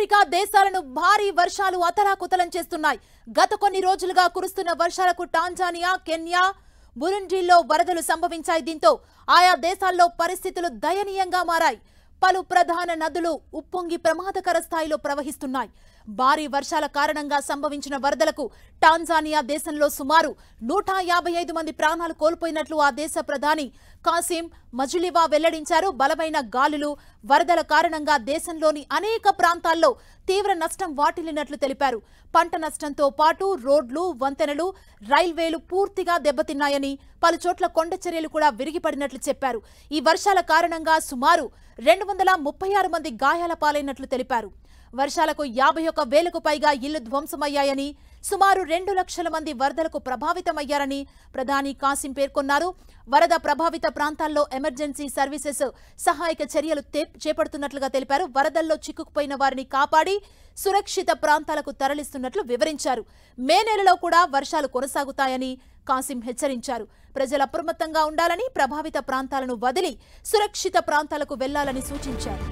Africa దేశాలను భారీ వర్షాలు అతలాకుతలం చేస్తున్నాయి. గత కొన్ని రోజులుగా కురుస్తున్న వర్షాలకు టాంజానియా, కెన్యా, బురుండిలో వరదలు సంభవించాయి. దీంతో ఆయా దేశాల్లో పరిస్థితులు దయనీయంగా మారాయి. పలు ప్రధాన నదులు ఉప్పొంగి ప్రమాదకర స్థాయిలో ప్రవహిస్తున్నాయి. భారీ వర్షాల కారణంగా సంభవించిన వరదలకు టాంజానియా దేశంలో సుమారు 155 మంది ప్రాణాలు కోల్పోయినట్లు ఆ దేశ ప్రధాని కాసిం మజులివా వెల్లడించారు. బలమైన గాలులు, వరదల కారణంగా దేశంలోని అనేక ప్రాంతాల్లో తీవ్ర నష్టం వాటిల్లినట్లు తెలిపారు. పంట నష్టంతో పాటు రోడ్లు, వంతెనలు, రైల్వేలు పూర్తిగా దెబ్బతిన్నాయని, పలుచోట్ల కొండ చర్యలు కూడా విరిగిపడినట్లు చెప్పారు. ఈ వర్షాల కారణంగా సుమారు 236 మంది గాయాల పాలైనట్లు తెలిపారు. వర్షాలకు 51,000కు పైగా ఇళ్లు ధ్వంసమయ్యాయని, సుమారు 2 లక్షల మంది వరదలకు ప్రభావితమయ్యారని ప్రధాని కాసిం పేర్కొన్నారు. వరద ప్రభావిత ప్రాంతాల్లో ఎమర్జెన్సీ సర్వీసెస్ సహాయక చర్యలు చేపడుతున్నట్లుగా తెలిపారు. వరదల్లో చిక్కుకుపోయిన వారిని కాపాడి సురక్షిత ప్రాంతాలకు తరలిస్తున్నట్లు వివరించారు. మే నెలలో కూడా వర్షాలు కొనసాగుతాయని కాసిం హెచ్చరించారు. ప్రజలు అప్రమత్తంగా ఉండాలని, ప్రభావిత ప్రాంతాలను వదిలి సురక్షిత ప్రాంతాలకు వెళ్లాలని సూచించారు.